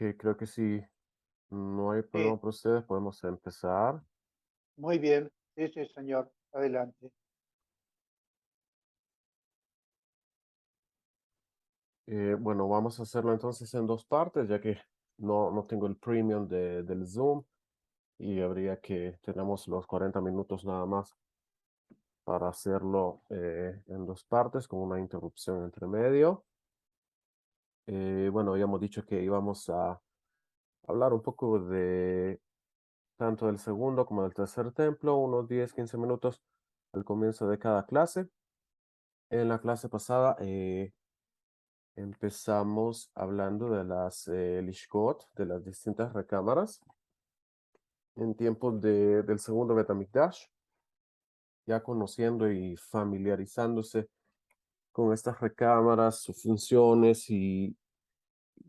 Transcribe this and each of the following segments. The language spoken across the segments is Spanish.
Ok, creo que si no hay Sí, problema para ustedes, podemos empezar. muy bien. Sí, sí, señor. Adelante. Bueno, vamos a hacerlo entonces en dos partes, ya que no tengo el premium del Zoom y habría que, tenemos los 40 minutos nada más para hacerlo en dos partes con una interrupción entre medio. Bueno, habíamos dicho que íbamos a hablar un poco de tanto del segundo como del tercer templo, unos 10, 15 minutos al comienzo de cada clase. En la clase pasada empezamos hablando de las Lishkot, de las distintas recámaras en tiempos del segundo Betamikdash, ya conociendo y familiarizándose con estas recámaras, sus funciones y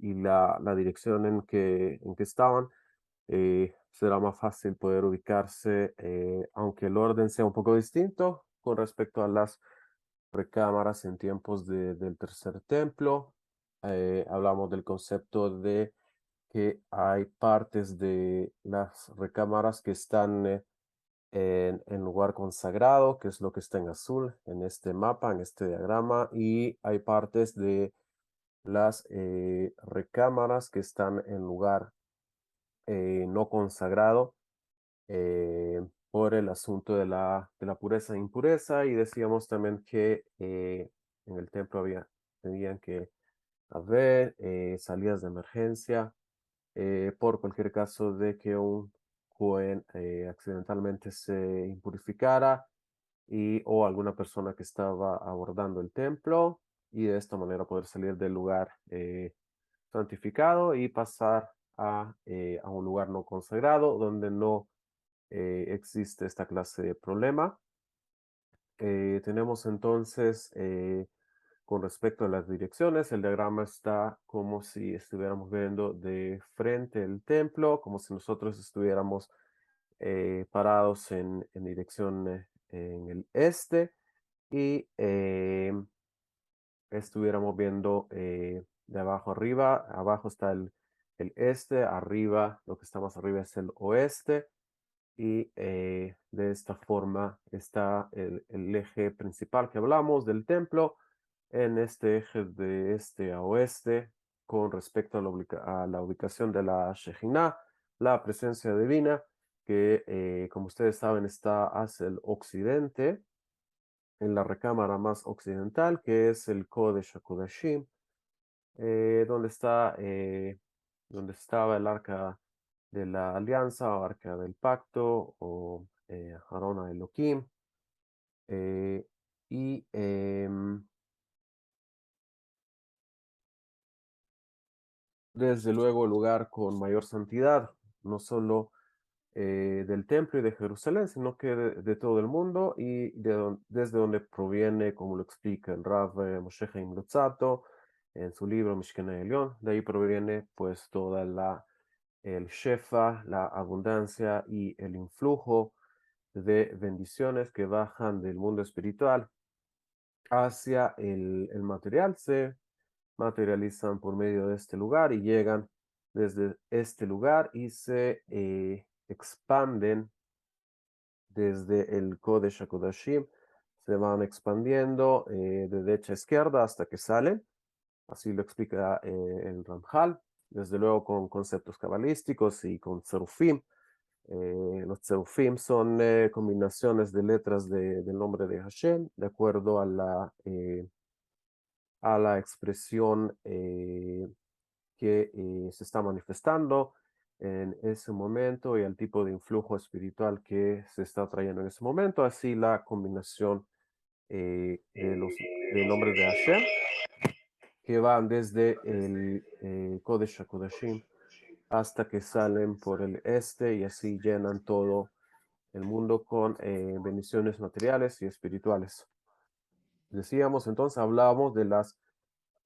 la dirección en que estaban. Será más fácil poder ubicarse, aunque el orden sea un poco distinto con respecto a las recámaras en tiempos del tercer templo. Hablamos del concepto de que hay partes de las recámaras que están en lugar consagrado, que es lo que está en azul en este mapa, en este diagrama, y hay partes de las recámaras que están en lugar no consagrado, por el asunto de la pureza e impureza, y decíamos también que en el templo tenían que haber salidas de emergencia por cualquier caso de que un joven accidentalmente se impurificara o alguna persona que estaba abordando el templo, y de esta manera poder salir del lugar santificado y pasar a un lugar no consagrado donde no existe esta clase de problema. Tenemos entonces, con respecto a las direcciones, el diagrama está como si estuviéramos viendo de frente el templo, como si nosotros estuviéramos parados en dirección en el este y estuviéramos viendo de abajo arriba. Abajo está el este, arriba, lo que está más arriba es el oeste, y de esta forma está el eje principal que hablamos del templo en este eje de este a oeste con respecto a la ubicación de la Shejinah, la presencia divina, que como ustedes saben está hacia el occidente, en la recámara más occidental, que es el Kodesh HaKodashim, donde donde estaba el arca de la alianza o arca del pacto o Arona Elohim. eh, y desde luego el lugar con mayor santidad, no solo del templo y de Jerusalén, sino que de todo el mundo y desde donde proviene, como lo explica el Rav Moshe Chaim Luzzatto en su libro Mishkenei Elyon. De ahí proviene pues toda el shefa, la abundancia y el influjo de bendiciones que bajan del mundo espiritual hacia el material. Se materializan por medio de este lugar y llegan desde este lugar y se expanden desde el Kodesh HaKodashim, se van expandiendo de derecha a izquierda hasta que salen. Así lo explica el Ramjal, desde luego con conceptos cabalísticos y con Zerufim. Los Zerufim son combinaciones de letras del nombre de Hashem, de acuerdo a la expresión que se está manifestando en ese momento y al tipo de influjo espiritual que se está trayendo en ese momento. Así la combinación de nombres de Hashem, que van desde el Kodesh HaKodashim hasta que salen por el este y así llenan todo el mundo con bendiciones materiales y espirituales. Decíamos entonces, hablábamos de las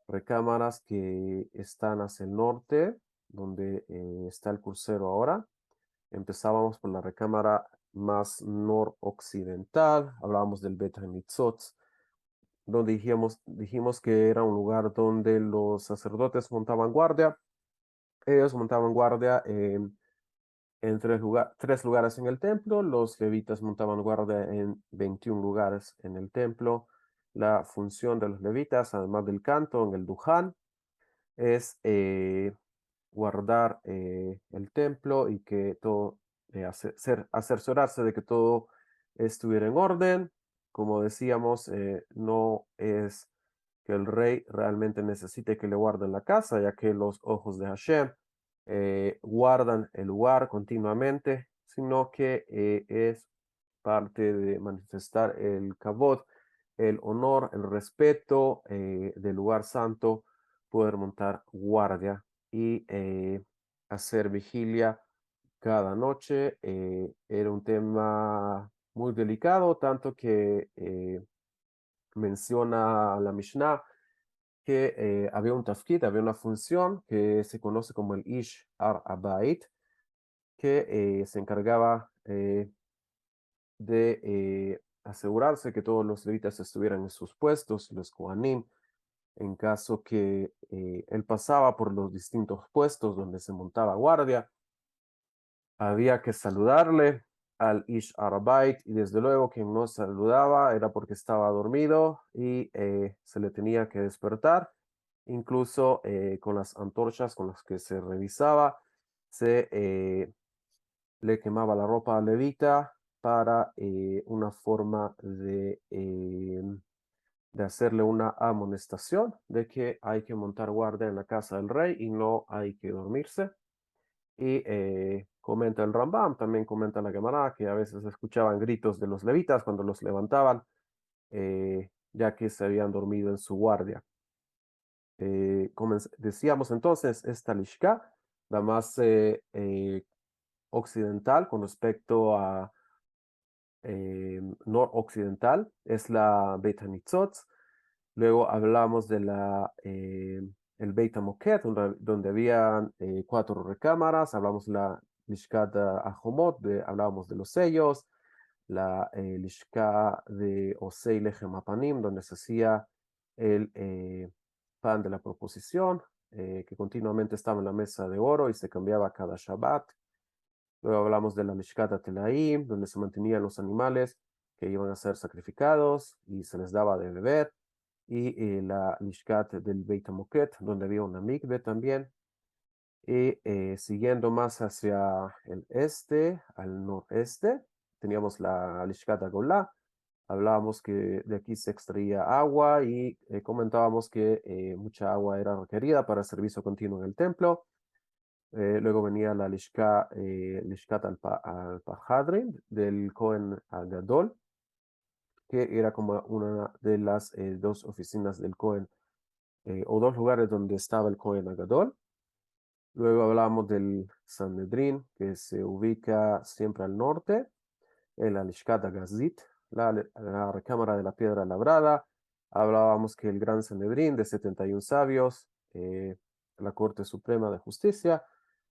recámaras que están hacia el norte, donde está el crucero ahora. Empezábamos por la recámara más noroccidental, hablábamos del Bet HaMitzot, donde dijimos que era un lugar donde los sacerdotes montaban guardia Ellos montaban guardia en tres lugares en el templo, los levitas montaban guardia en 21 lugares en el templo. La función de los levitas, además del canto en el Duján, es guardar el templo y que todo, asesorarse de que todo estuviera en orden. Como decíamos, no es que el rey realmente necesite que le guarden la casa, ya que los ojos de Hashem guardan el lugar continuamente, sino que es parte de manifestar el kavod, el honor, el respeto del lugar santo, poder montar guardia y hacer vigilia cada noche. Era un tema muy delicado, tanto que menciona la Mishnah que había un tafkid, había una función que se conoce como el Ish Ar Abait, que se encargaba de asegurarse que todos los levitas estuvieran en sus puestos, los Kohanim, en caso que él pasaba por los distintos puestos donde se montaba guardia, había que saludarle al Ish Arabait y desde luego quien no saludaba era porque estaba dormido y se le tenía que despertar, incluso con las antorchas con las que se revisaba, se le quemaba la ropa al levita para una forma de hacerle una amonestación de que hay que montar guardia en la casa del rey y no hay que dormirse. Y comenta el Rambam, también comenta la Gemara, que a veces escuchaban gritos de los levitas cuando los levantaban, ya que se habían dormido en su guardia. Como decíamos entonces, esta Lishka, la más occidental con respecto a noroccidental, es la Beit HaNitzot. Luego hablamos de el Beit HaMoked, donde había 4 recámaras. Hablamos de la Lishkat Ahomot, hablábamos de los sellos, la Lishka de Osei Lechem Apanim, donde se hacía el pan de la proposición, que continuamente estaba en la mesa de oro y se cambiaba cada Shabbat. Luego hablamos de la Mishkat Telaim, donde se mantenían los animales que iban a ser sacrificados y se les daba de beber. Y la Mishkat del Beit HaMoked, donde había una mikve también. Y siguiendo más hacia el este, al noreste, teníamos la Lishkat Agolá. Hablábamos que de aquí se extraía agua y comentábamos que mucha agua era requerida para el servicio continuo en el templo. Luego venía la Lishkat al-Pahadrin del Cohen Gadol, que era como una de las 2 oficinas del Cohen, o 2 lugares donde estaba el Cohen Gadol. Luego hablamos del Sanedrín, que se ubica siempre al norte, en la Lishkat Gazit, la recámara de la piedra labrada. Hablábamos que el Gran Sanedrín de 71 sabios, la Corte Suprema de Justicia,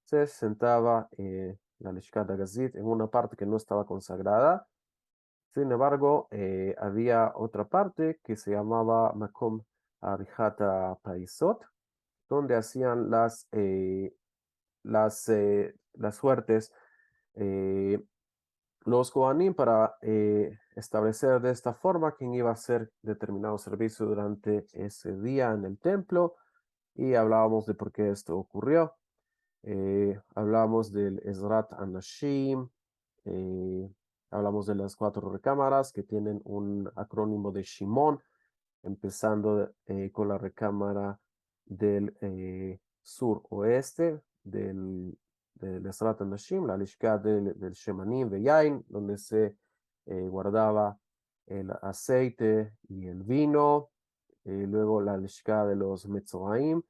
se sentaba la Lishkat Gazit en una parte que no estaba consagrada. Sin embargo, había otra parte que se llamaba Makom Arihata Paisot, donde hacían las suertes los Kohanim para establecer de esta forma quién iba a hacer determinado servicio durante ese día en el templo y hablábamos de por qué esto ocurrió. Hablamos del Ezrat Anashim, eh, hablamos de las 4 recámaras que tienen un acrónimo de Shimon, empezando con la recámara del sur-oeste del Ezrat Nashim, la Lishka del Shemanim Yain, donde se guardaba el aceite y el vino. Luego la Lishka de los Metzoraim,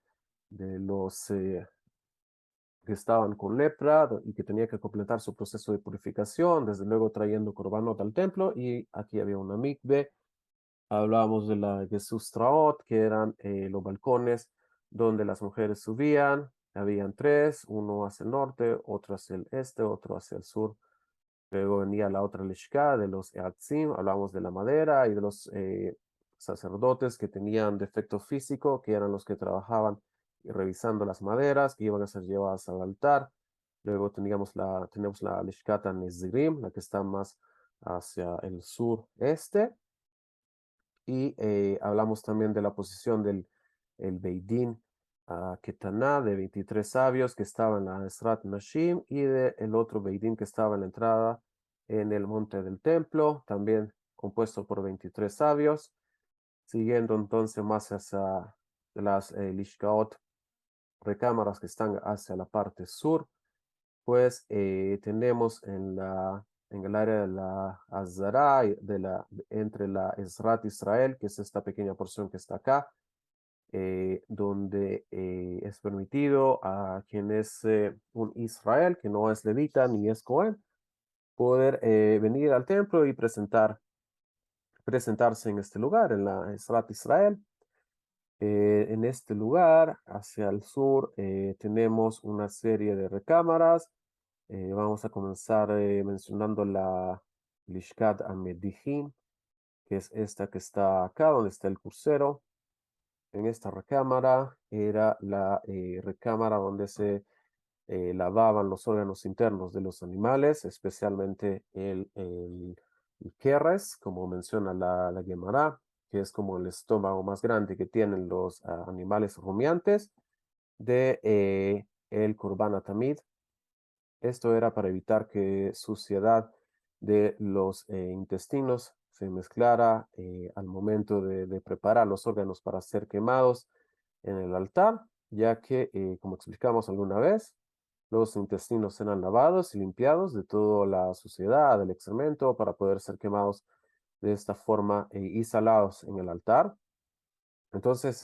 de los que estaban con lepra y que tenía que completar su proceso de purificación, desde luego trayendo corbanot al templo, y aquí había una mikve. Hablábamos de la Gesustraot, que eran los balcones donde las mujeres subían. Habían 3, uno hacia el norte, otro hacia el este, otro hacia el sur. Luego venía la otra Lishka de los Eatzim, hablábamos de la madera y de los sacerdotes que tenían defecto físico, que eran los que trabajaban revisando las maderas que iban a ser llevadas al altar. Luego tenemos la Lishkat Nezirim, la que está más hacia el sureste. Y hablamos también de la posición del el Beidín Ketaná, de 23 sabios que estaban en la Esrat Nashim, y de el otro Beidín que estaba en la entrada en el monte del templo, también compuesto por 23 sabios. Siguiendo entonces más hacia las Lishkaot, recámaras que están hacia la parte sur, pues tenemos en el área de la Azara, entre la Esrat Israel, que es esta pequeña porción que está acá, donde es permitido a quien es un Israel, que no es levita ni es Cohen, poder venir al templo y presentarse en este lugar, en la Esrat Israel. En este lugar, hacia el sur, tenemos una serie de recámaras. Vamos a comenzar mencionando la Lishkat Amedihim, que es esta que está acá, donde está el crucero. En esta recámara era la recámara donde se lavaban los órganos internos de los animales, especialmente el keres, como menciona la Gemara, que es como el estómago más grande que tienen los animales rumiantes de el Korban Tamid. Esto era para evitar que suciedad de los intestinos se mezclara al momento de preparar los órganos para ser quemados en el altar, ya que, como explicamos alguna vez, los intestinos eran lavados y limpiados de toda la suciedad, del excremento, para poder ser quemados de esta forma y salados en el altar. Entonces,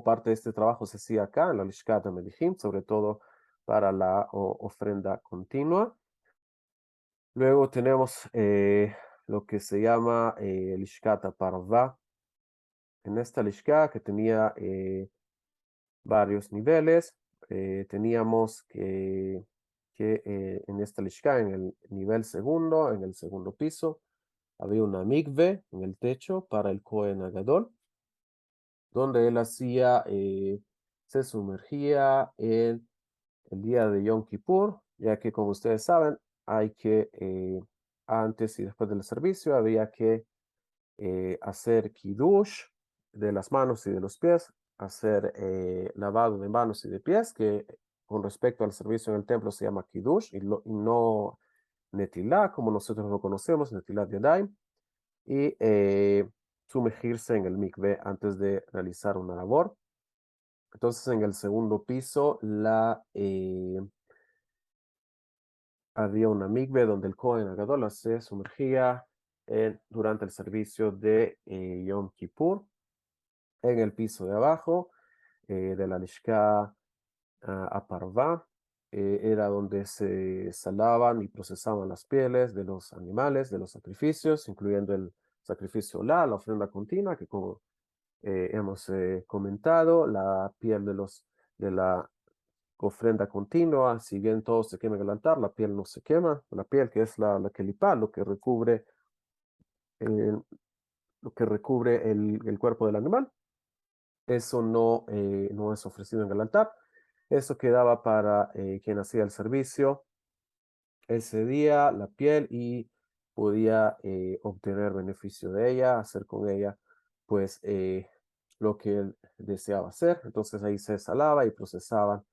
parte de este trabajo se hacía acá en la Lishkat Medijim, sobre todo para la ofrenda continua. Luego tenemos lo que se llama Lishkat Parva. En esta Lishkat, que tenía varios niveles, teníamos que en esta Lishkat, en el nivel segundo, en el segundo piso, había una mikve en el techo para el Kohen Agadol, donde él se sumergía en el día de Yom Kippur, ya que como ustedes saben, hay que, antes y después del servicio, había que hacer kiddush de las manos y de los pies, hacer lavado de manos y de pies, que con respecto al servicio en el templo se llama kiddush, y no netilá, como nosotros lo conocemos, netilá de yadayim, y sumergirse en el mikveh antes de realizar una labor. Entonces, en el segundo piso, había una mikveh donde el Kohen Agadol se sumergía durante el servicio de Yom Kippur. En el piso de abajo de la Lishka Aparva era donde se salaban y procesaban las pieles de los animales, de los sacrificios, incluyendo el sacrificio la ofrenda continua, que como hemos comentado, la piel de la ofrenda continua, si bien todo se quema en el altar, la piel no se quema, la piel que es la kelipá, eh, lo que recubre el cuerpo del animal, eso no es ofrecido en el altar, eso quedaba para quien hacía el servicio ese día, la piel, y podía obtener beneficio de ella, hacer con ella pues lo que él deseaba hacer. Entonces ahí se salaba y procesaban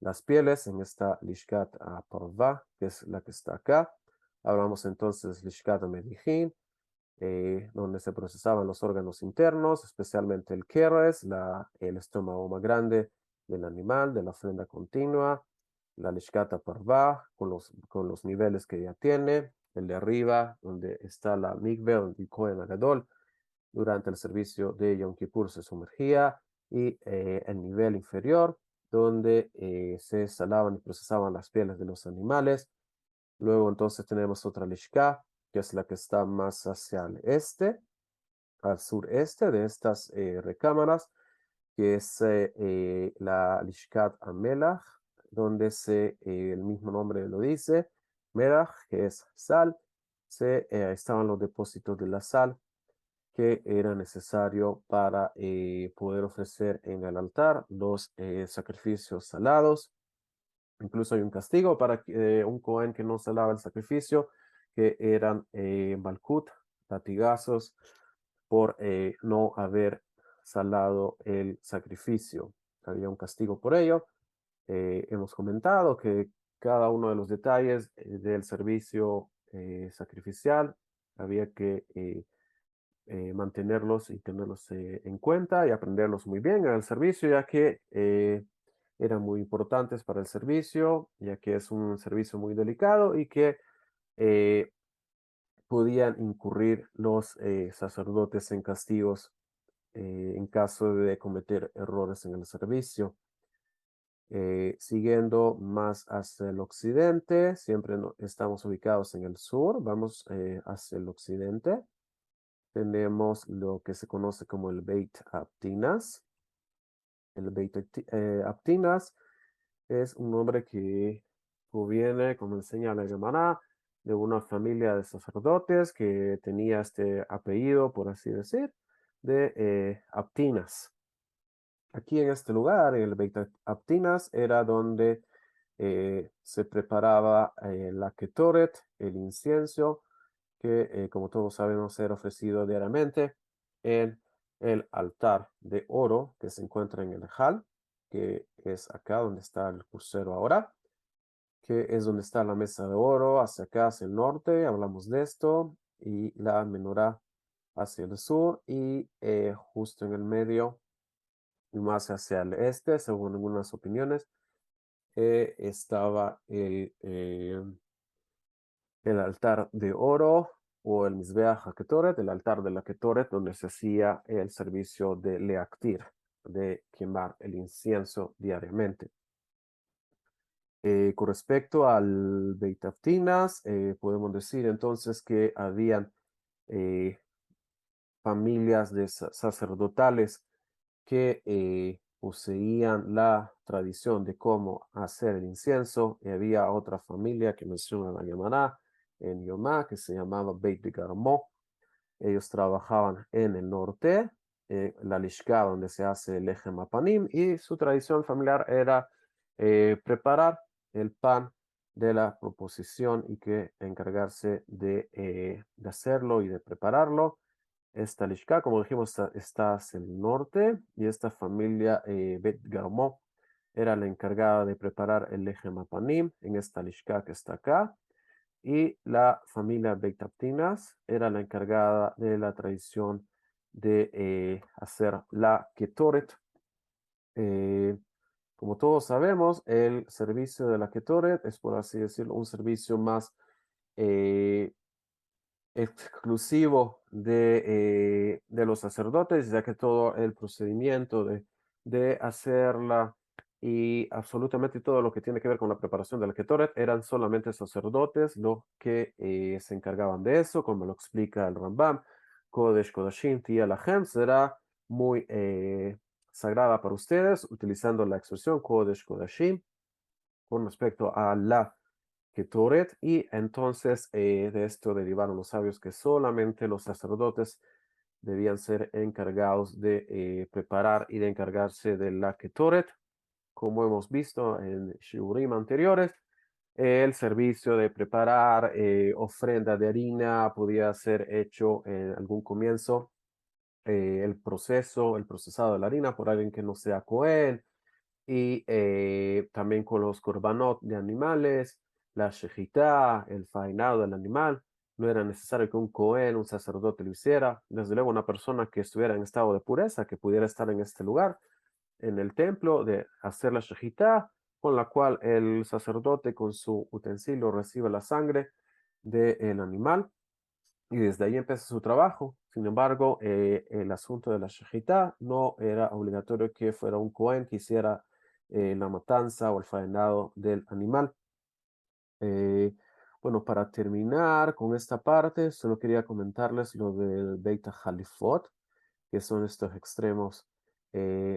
las pieles en esta Lishkat Parva, que es la que está acá. Hablamos entonces Lishkat Medijin, donde se procesaban los órganos internos, especialmente el keres, el estómago más grande del animal, de la ofrenda continua, la lishkata parva, con los niveles que ya tiene, el de arriba, donde está la mikveh, donde el Kohen Agadol, durante el servicio de Yom Kippur se sumergía, y el nivel inferior, donde se salaban y procesaban las pieles de los animales. Luego entonces tenemos otra lishka, que es la que está más hacia el este, al sureste de estas recámaras, que es la Lishkat Amelach, donde el mismo nombre lo dice, Melach, que es sal, estaban los depósitos de la sal, que era necesario para poder ofrecer en el altar los sacrificios salados. Incluso hay un castigo para un Cohen que no salaba el sacrificio, que eran malkut, latigazos, por no haber salado el sacrificio. Había un castigo por ello. Hemos comentado que cada uno de los detalles del servicio sacrificial había que mantenerlos y tenerlos en cuenta y aprenderlos muy bien en el servicio, ya que eran muy importantes para el servicio, ya que es un servicio muy delicado y que eh, podían incurrir los sacerdotes en castigos en caso de cometer errores en el servicio. Siguiendo más hacia el occidente, siempre estamos ubicados en el sur, vamos hacia el occidente. Tenemos lo que se conoce como el Beit Aptinas. El Beit Aptinas es un nombre que proviene, como enseña la Gemara, de una familia de sacerdotes que tenía este apellido, por así decir, de Aptinas. Aquí en este lugar, en el Beit Aptinas, era donde se preparaba la ketoret, el incienso, que como todos sabemos era ofrecido diariamente en el altar de oro que se encuentra en el Hal, que es acá donde está el crucero ahora, que es donde está la mesa de oro, hacia acá, hacia el norte, hablamos de esto, y la menorá hacia el sur, y justo en el medio, y más hacia el este, según algunas opiniones, estaba el altar de oro o el Mizbeach HaKetoret, el altar de la Ketoret, donde se hacía el servicio de Leactir, de quemar el incienso diariamente. Con respecto al Beit Haftinas, podemos decir entonces que habían familias de sacerdotales que poseían la tradición de cómo hacer el incienso, y había otra familia que menciona la Gemara en Yomá, que se llamaba Beit Garmo. Ellos trabajaban en el norte, la Lishka, donde se hace el Lechem Apanim, y su tradición familiar era preparar el pan de la proposición y que encargarse de hacerlo y de prepararlo. Esta Lishka, como dijimos, está hacia el norte, y esta familia Bet Garmo era la encargada de preparar el Lechem Apanim en esta Lishka que está acá, y la familia Beit Haftinas era la encargada de la tradición de hacer la Ketoret. Eh, como todos sabemos, el servicio de la Ketoret es, por así decirlo, un servicio más eh, exclusivo de los sacerdotes, ya que todo el procedimiento de hacerla y absolutamente todo lo que tiene que ver con la preparación de la Ketoret eran solamente sacerdotes los que se encargaban de eso, como lo explica el Rambam. Kodesh Kodashim Tia Lachem será muy sagrada para ustedes, utilizando la expresión Kodesh Kodashim con respecto a la Ketoret, y entonces de esto derivaron los sabios que solamente los sacerdotes debían ser encargados de preparar y de encargarse de la Ketoret. Como hemos visto en shiurim anteriores, el servicio de preparar ofrenda de harina podía ser hecho en algún comienzo, el procesado de la harina por alguien que no sea Cohen, y también con los korbanot de animales, la shejitá, el faenado del animal. No era necesario que un cohen, un sacerdote lo hiciera. Desde luego, una persona que estuviera en estado de pureza, que pudiera estar en este lugar, en el templo, de hacer la shejitá, con la cual el sacerdote con su utensilio recibe la sangre del animal, y desde ahí empieza su trabajo. Sin embargo, el asunto de la shejitá no era obligatorio que fuera un cohen que hiciera la matanza o el faenado del animal. Eh, bueno, para terminar con esta parte, solo quería comentarles lo del Beit Halifot, que son estos extremos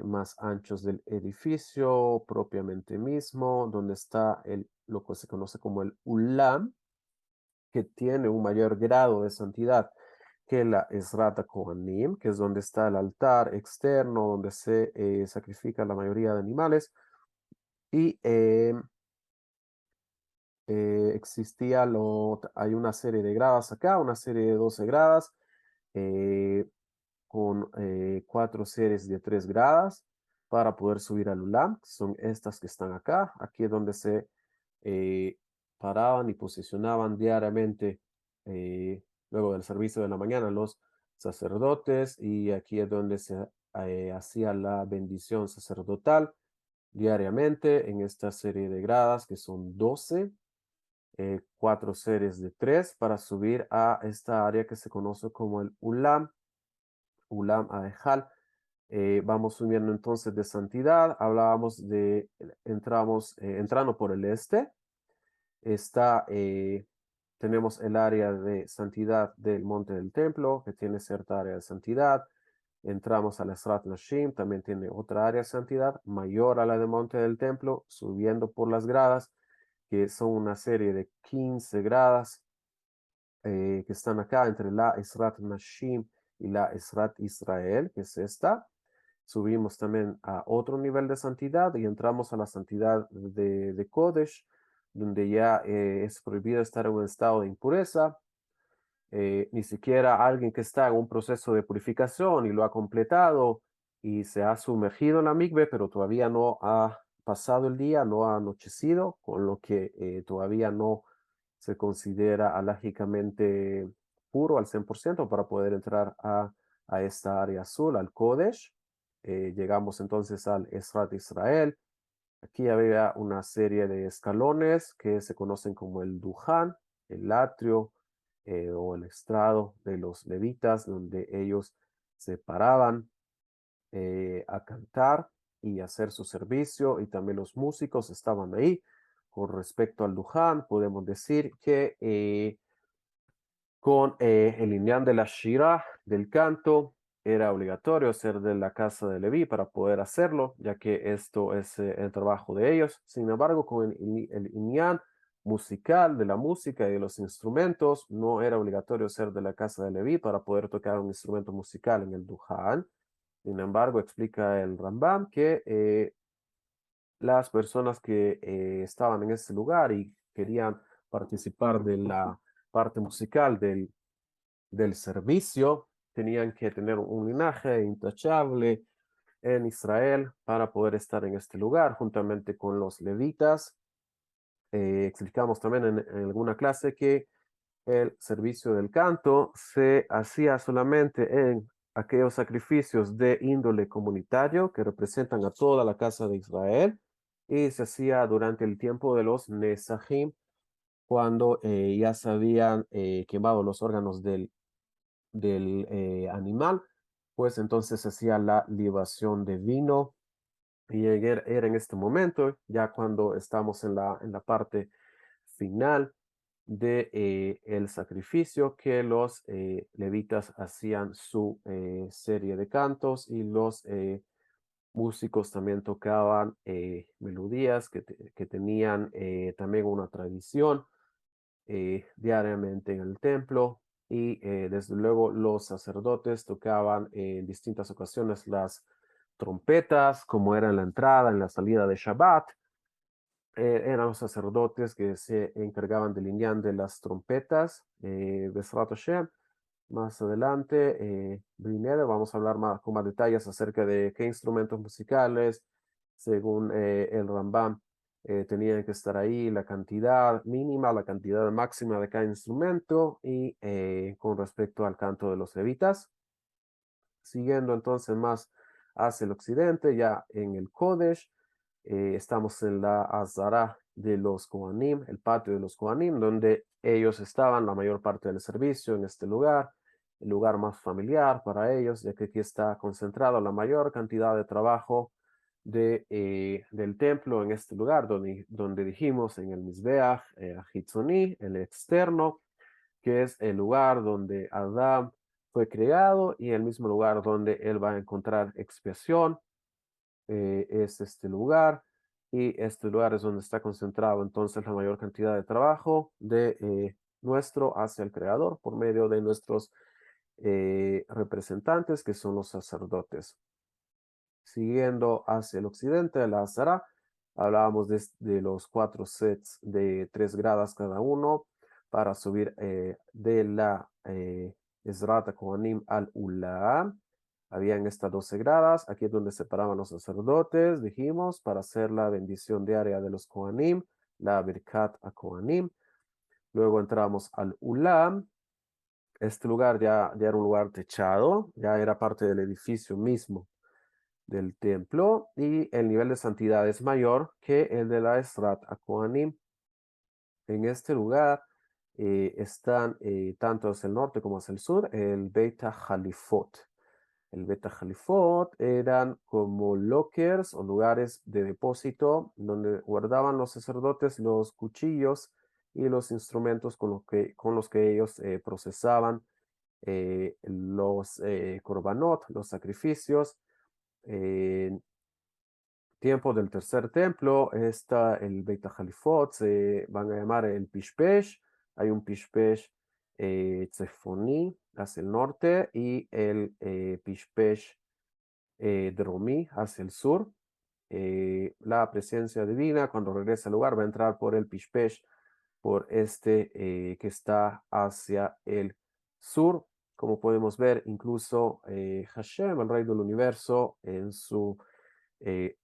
más anchos del edificio propiamente mismo, donde está lo que se conoce como el Ulam, que tiene un mayor grado de santidad que la Ezrat Kohanim, que es donde está el altar externo, donde se sacrifica la mayoría de animales. Y existía hay una serie de gradas acá, una serie de 12 gradas, eh, con 4 series de 3 gradas para poder subir al Ulam. Son estas que están acá. Aquí es donde se eh, paraban y posicionaban diariamente luego del servicio de la mañana los sacerdotes, y aquí es donde se hacía la bendición sacerdotal diariamente en esta serie de gradas que son 12, 4 series de 3 para subir a esta área que se conoce como el Ulam, Ulam Adejal. Vamos subiendo entonces de santidad. Hablábamos de, entrando por el este, está, tenemos el área de santidad del monte del templo, que tiene cierta área de santidad. Entramos a la Ezrat Nashim, también tiene otra área de santidad, mayor a la del monte del templo, subiendo por las gradas, que son una serie de 15 gradas que están acá entre la Ezrat Nashim y la Ezrat Israel, que es esta. Subimos también a otro nivel de santidad y entramos a la santidad de Kodesh, donde ya es prohibido estar en un estado de impureza. Ni siquiera alguien que está en un proceso de purificación y lo ha completado y se ha sumergido en la migbe, pero todavía no ha pasado el día, no ha anochecido, con lo que todavía no se considera alágicamente puro al 100% para poder entrar a esta área azul, al Kodesh. Llegamos entonces al Ezrat Israel. Aquí había una serie de escalones que se conocen como el Duján, el atrio o el estrado de los levitas, donde ellos se paraban a cantar y hacer su servicio, y también los músicos estaban ahí. Con respecto al Duján, podemos decir que con el Inyan de la Shira, del canto, era obligatorio ser de la casa de Leví para poder hacerlo, ya que esto es el trabajo de ellos. Sin embargo, con el Inyan musical, de la música y de los instrumentos, no era obligatorio ser de la casa de Leví para poder tocar un instrumento musical en el Duján. Sin embargo, explica el Rambam que las personas que estaban en ese lugar y querían participar de la parte musical del servicio, tenían que tener un linaje intachable en Israel para poder estar en este lugar, juntamente con los levitas. Explicamos también en alguna clase que el servicio del canto se hacía solamente en aquellos sacrificios de índole comunitario que representan a toda la casa de Israel, y se hacía durante el tiempo de los Nesachim, cuando ya se habían quemado los órganos del animal, pues entonces se hacía la libación de vino. Y era en este momento, ya cuando estamos en la parte final de el sacrificio, que los levitas hacían su serie de cantos, y los músicos también tocaban melodías que tenían también una tradición diariamente en el templo. Y desde luego los sacerdotes tocaban en distintas ocasiones las trompetas, como era en la entrada, en la salida de Shabbat. Eran los sacerdotes que se encargaban del inyan de las trompetas, Besrat Hashem. Más adelante, vamos a hablar más, con más detalles acerca de qué instrumentos musicales, según el Rambam, tenían que estar ahí, la cantidad mínima, la cantidad máxima de cada instrumento, y con respecto al canto de los levitas. Siguiendo entonces más hacia el occidente, ya en el Kodesh, estamos en la Azara de los Kohanim, el patio de los Kohanim, donde ellos estaban la mayor parte del servicio en este lugar, el lugar más familiar para ellos, ya que aquí está concentrada la mayor cantidad de trabajo del templo en este lugar, donde dijimos en el Mizbeach Hitzoni, el externo, que es el lugar donde Adán fue creado y el mismo lugar donde él va a encontrar expiación. Es este lugar, y este lugar es donde está concentrado entonces la mayor cantidad de trabajo de nuestro hacia el Creador por medio de nuestros representantes que son los sacerdotes. Siguiendo hacia el occidente de la Azara, hablábamos de los 4 sets de 3 gradas cada uno para subir de la Ezrat Kohanim al Ula. Habían estas 12 gradas, aquí es donde separaban los sacerdotes, dijimos, para hacer la bendición diaria de los Kohanim, la Birkat a Kohanim. Luego entramos al Ulam. Este lugar ya era un lugar techado, ya era parte del edificio mismo del templo y el nivel de santidad es mayor que el de la Ezrat a Kohanim. En este lugar están tanto hacia el norte como hacia el sur el Beit HaChalifot. El Beit HaChalifot eran como lockers o lugares de depósito donde guardaban los sacerdotes los cuchillos y los instrumentos con los que ellos procesaban los korbanot, los sacrificios. En tiempo del tercer templo está el Beit HaChalifot, se van a llamar el Pishpesh. Hay un Pishpesh Tzefoní hacia el norte y el Pishpesh Dromi hacia el sur. La presencia divina, cuando regresa al lugar, va a entrar por el Pishpesh, por este que está hacia el sur. Como podemos ver, incluso Hashem, el rey del universo,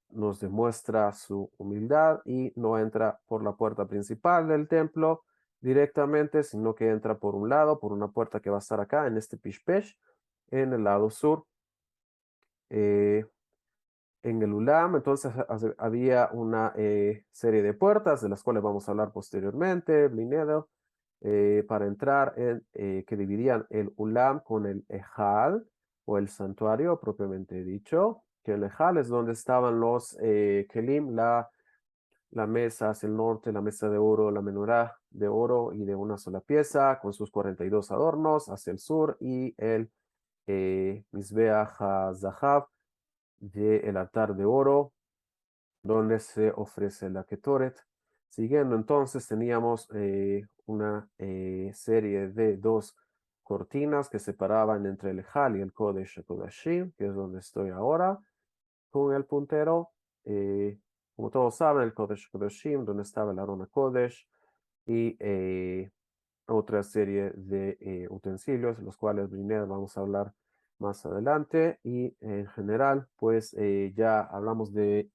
nos demuestra su humildad y no entra por la puerta principal del templo directamente, sino que entra por un lado, por una puerta que va a estar acá en este Pishpesh, en el lado sur. Eh, en el Ulam, entonces había una serie de puertas de las cuales vamos a hablar posteriormente, Blinedo, para entrar que dividían el Ulam con el Ejal o el santuario propiamente dicho, que el Ejal es donde estaban los Kelim, la mesa hacia el norte, la mesa de oro, la menorá de oro y de una sola pieza con sus 42 adornos hacia el sur y el Mizbeach HaZahav del altar de oro donde se ofrece la Ketoret. Siguiendo entonces teníamos una serie de 2 cortinas que separaban entre el Hal y el Kodesh HaKodashim, que es donde estoy ahora con el puntero. Como todos saben, el Kodesh HaKodashim, donde estaba el Aron HaKodesh y otra serie de utensilios, los cuales primero vamos a hablar más adelante. Y en general, pues ya hablamos del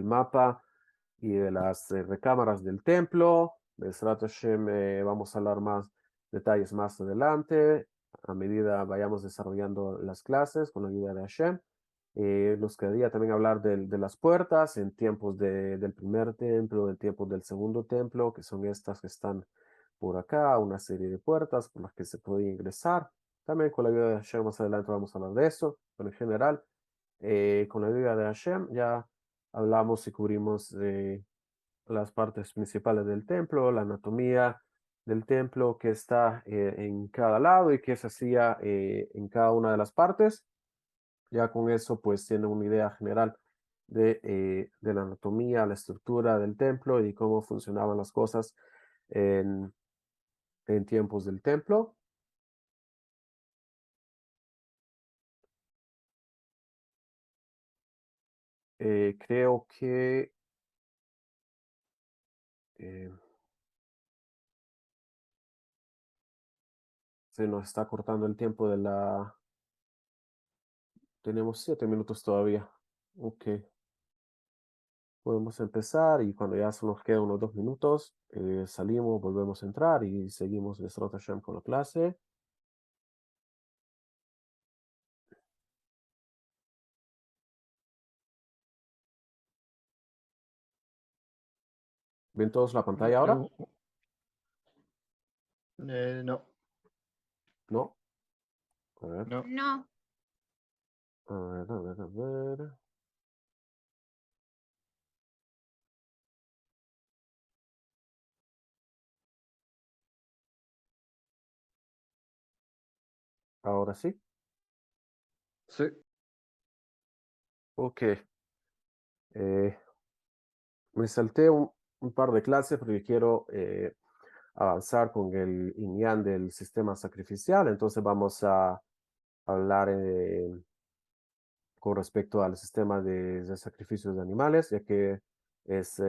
mapa y de las recámaras del templo. De Hashem, vamos a hablar más detalles más adelante, a medida vayamos desarrollando las clases con la ayuda de Hashem. Nos quedaría también hablar de las puertas en tiempos del primer templo, en tiempos del segundo templo, que son estas que están por acá, una serie de puertas por las que se puede ingresar. También con la ayuda de Hashem más adelante vamos a hablar de eso, pero en general, con la ayuda de Hashem ya hablamos y cubrimos las partes principales del templo, la anatomía del templo que está en cada lado y qué se hacía en cada una de las partes. Ya con eso pues tienen una idea general de la anatomía, la estructura del templo y cómo funcionaban las cosas en, en tiempos del templo. Creo que eh, se nos está cortando el tiempo de la... Tenemos 7 minutos todavía. Ok. Podemos empezar y cuando ya solo nos quedan unos 2 minutos, salimos, volvemos a entrar y seguimos Besrat Hashem con la clase. ¿Ven todos la pantalla ahora? No, ¿No? A ver, no. No, a ver, a ver, a ver. Ahora sí. Sí. Ok. Me salté un par de clases porque quiero avanzar con el Inyan del sistema sacrificial. Entonces vamos a hablar con respecto al sistema de sacrificios de animales, ya que es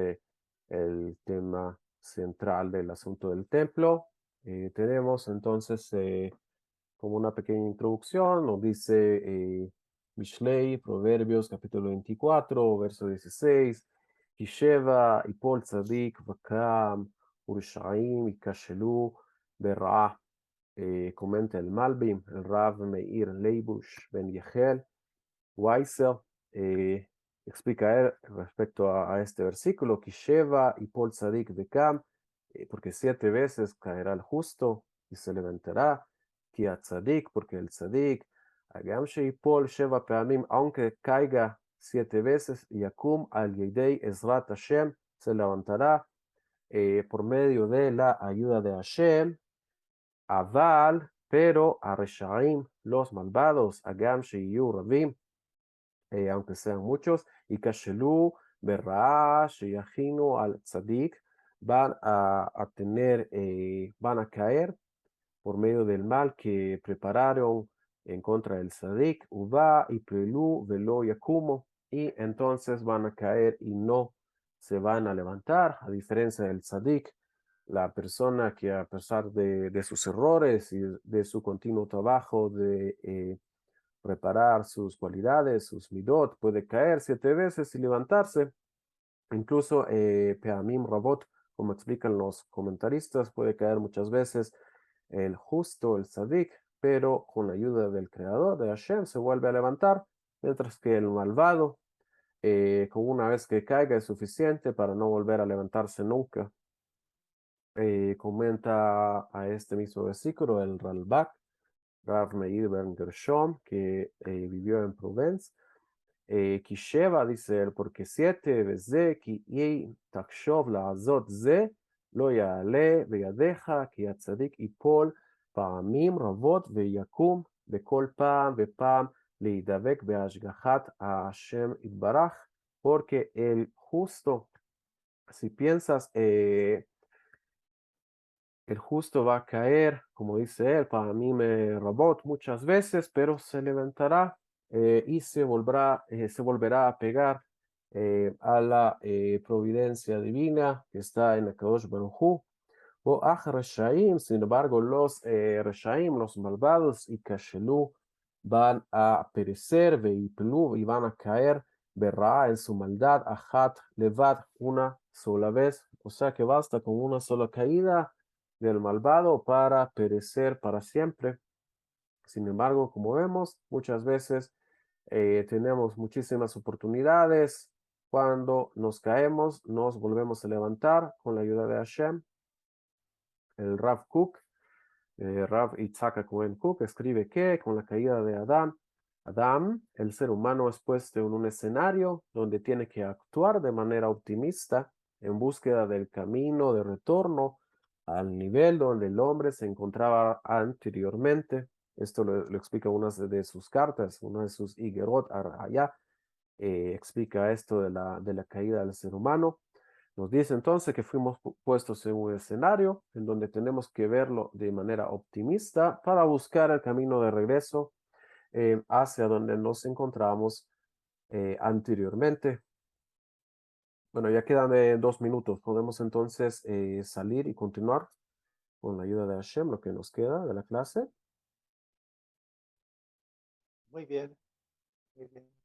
el tema central del asunto del templo. Tenemos entonces como una pequeña introducción, nos dice Mishlei, Proverbios, capítulo 24, verso 16, Kisheva, Ipol Tzadik, Vakam, Urushaim, Ikashelu, Berra. Comenta el Malbim, el Rav Meir Leibush Ben Yehel, Weiser, explica él respecto a este versículo, Kisheva y Pol Tzadik Bekam, porque 7 veces caerá el justo y se levantará, Ki Tzadik, porque el Tzadik, Agam Sheipol Sheva Peamim, aunque caiga 7 veces, Yakum al Yedei Ezrat Hashem, se levantará por medio de la ayuda de Hashem, Aval, pero a Reshaim, los malvados, Agam Sheiyu Rabim, aunque sean muchos, y Kashelu, Berra, Sheyahinu al Tzadik, van van a caer por medio del mal que prepararon en contra del Tzadik, Uba y Prelu, Velo Yakumo, y entonces van a caer y no se van a levantar, a diferencia del Tzadik, la persona que a pesar de sus errores y de su continuo trabajo de preparar sus cualidades, sus midot, puede caer 7 veces y levantarse. Incluso Peamim Rabot, como explican los comentaristas, puede caer muchas veces el justo, el tzadik, pero con la ayuda del creador, de Hashem, se vuelve a levantar, mientras que el malvado, con una vez que caiga es suficiente para no volver a levantarse nunca. Comenta a este mismo versículo el Ralbak, Rav Meir Ben Gershom, que vivió en Provence. Kisheva, dice él, porque 7 ki yei takshov la'azot ze, lo ya'ale beyadeja, ki atzadik ipol פעמים רבות ויקום בכל פעם ופעם להידבק בהשגחת השם יתברך, porque el justo, si piensas, el justo va a caer, como dice él, para mí me robó muchas veces, pero se levantará y se volverá a pegar a la providencia divina que está en Akadosh Baruj Hu. O Reshaim, sin embargo, los Reshaim, los malvados, y Kashelu van a perecer, Veiplu, y van a caer, verá en su maldad, Achat Levad, una sola vez. O sea que basta con una sola caída del malvado para perecer para siempre. Sin embargo, como vemos, muchas veces tenemos muchísimas oportunidades. Cuando nos caemos, nos volvemos a levantar con la ayuda de Hashem. El Rav Kook, Rav Itzhak Cohen Kook, escribe que con la caída de Adán, el ser humano es puesto en un escenario donde tiene que actuar de manera optimista en búsqueda del camino de retorno al nivel donde el hombre se encontraba anteriormente. Esto lo explica una de sus cartas, una de sus Igerot Araya, explica esto de la caída del ser humano. Nos dice entonces que fuimos puestos en un escenario en donde tenemos que verlo de manera optimista para buscar el camino de regreso hacia donde nos encontramos anteriormente. Bueno, ya quedan 2 minutos. Podemos entonces salir y continuar con la ayuda de Hashem, lo que nos queda de la clase. Muy bien, muy bien.